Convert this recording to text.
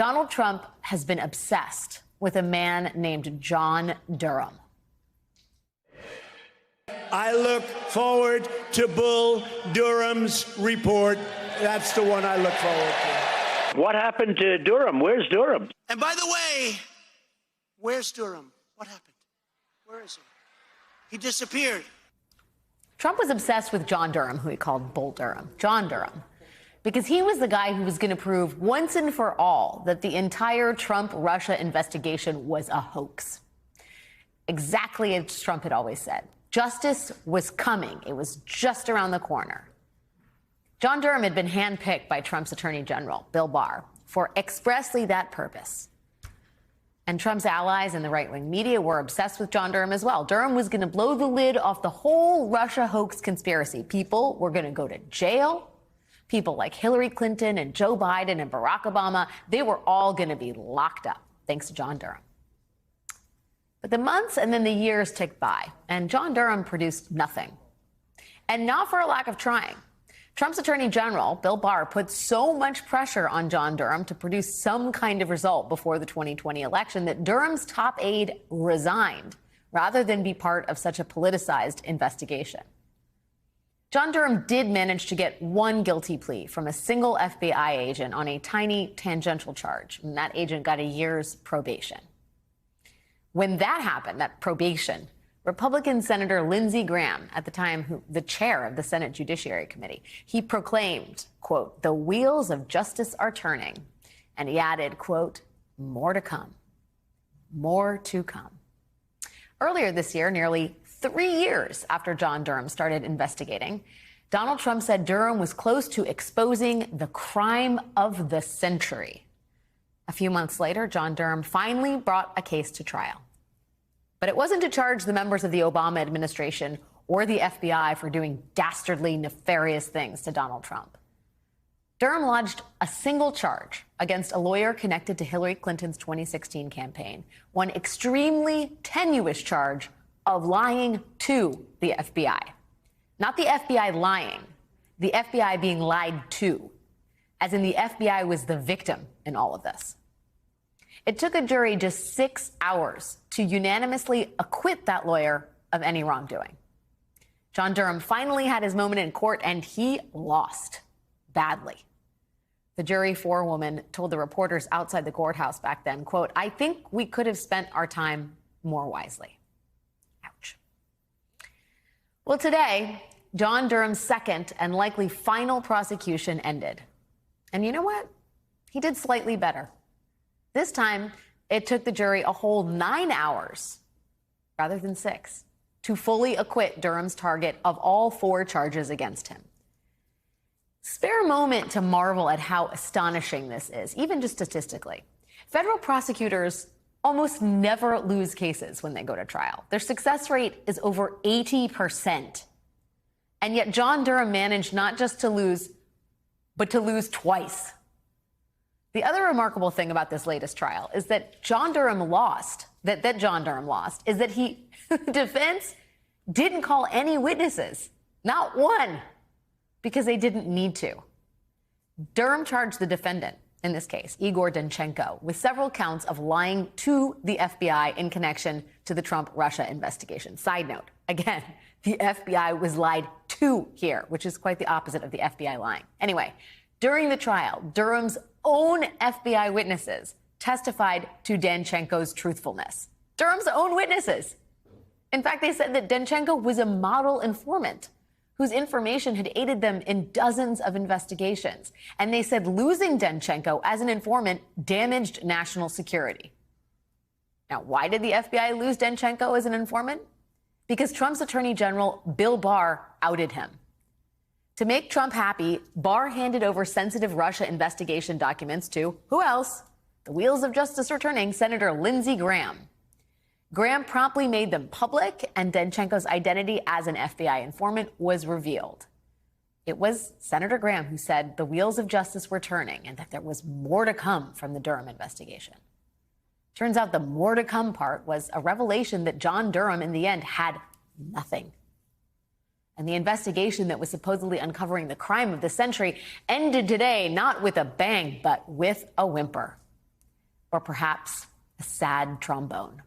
Donald Trump has been obsessed with a man named John Durham. I look forward to Bull Durham's report. That's the one I look forward to. What happened to Durham? Where's Durham? And by the way, where's Durham? What happened? Where is he? He disappeared. Trump was obsessed with John Durham, who he called Bull Durham, John Durham, because he was the guy who was going to prove once and for all that the entire Trump-Russia investigation was a hoax. Exactly as Trump had always said. Justice was coming. It was just around the corner. John Durham had been handpicked by Trump's Attorney General, Bill Barr, for expressly that purpose. And Trump's allies in the right-wing media were obsessed with John Durham as well. Durham was going to blow the lid off the whole Russia hoax conspiracy. People were going to go to jail. People like Hillary Clinton and Joe Biden and Barack Obama, they were all going to be locked up, thanks to John Durham. But the months and then the years ticked by, and John Durham produced nothing. And not for a lack of trying. Trump's Attorney General, Bill Barr, put so much pressure on John Durham to produce some kind of result before the 2020 election that Durham's top aide resigned rather than be part of such a politicized investigation. John Durham did manage to get one guilty plea from a single FBI agent on a tiny tangential charge, and that agent got a year's probation. When that happened, that probation, Republican Senator Lindsey Graham, at the time the chair of the Senate Judiciary Committee, he proclaimed, quote, "The wheels of justice are turning." And he added, quote, "More to come. More to come." Earlier this year, nearly 3 years after John Durham started investigating, Donald Trump said Durham was close to exposing the crime of the century. A few months later, John Durham finally brought a case to trial. But it wasn't to charge the members of the Obama administration or the FBI for doing dastardly, nefarious things to Donald Trump. Durham lodged a single charge against a lawyer connected to Hillary Clinton's 2016 campaign, one extremely tenuous charge of lying to the FBI. Not the FBI lying, the FBI being lied to, as in the FBI was the victim in all of this. It took a jury just 6 hours to unanimously acquit that lawyer of any wrongdoing. John Durham finally had his moment in court, and he lost badly. The jury forewoman told the reporters outside the courthouse back then, quote, "I think we could have spent our time more wisely." Ouch. Well, today, John Durham's second and likely final prosecution ended. And you know what? He did slightly better. This time, it took the jury a whole 9 hours, rather than 6, to fully acquit Durham's target of all 4 charges against him. Spare a moment to marvel at how astonishing this is, even just statistically. Federal prosecutors almost never lose cases when they go to trial. Their success rate is over 80%. And yet John Durham managed not just to lose, but to lose twice. The other remarkable thing about this latest trial is that John Durham lost, that he, defense didn't call any witnesses, not one, because they didn't need to. Durham charged the defendant, in this case, Igor Danchenko, with several counts of lying to the FBI in connection to the Trump-Russia investigation. Side note, again, the FBI was lied to here, which is quite the opposite of the FBI lying. Anyway, during the trial, Durham's own FBI witnesses testified to Danchenko's truthfulness. Durham's own witnesses. In fact, they said that Danchenko was a model informant whose information had aided them in dozens of investigations. And they said losing Danchenko as an informant damaged national security. Now, why did the FBI lose Danchenko as an informant? Because Trump's Attorney General, Bill Barr, outed him. To make Trump happy, Barr handed over sensitive Russia investigation documents to, who else? The wheels of justice are turning, Senator Lindsey Graham. Graham promptly made them public, and Danchenko's identity as an FBI informant was revealed. It was Senator Graham who said the wheels of justice were turning and that there was more to come from the Durham investigation. Turns out the more to come part was a revelation that John Durham, in the end, had nothing. And the investigation that was supposedly uncovering the crime of the century ended today not with a bang, but with a whimper. or perhaps a sad trombone.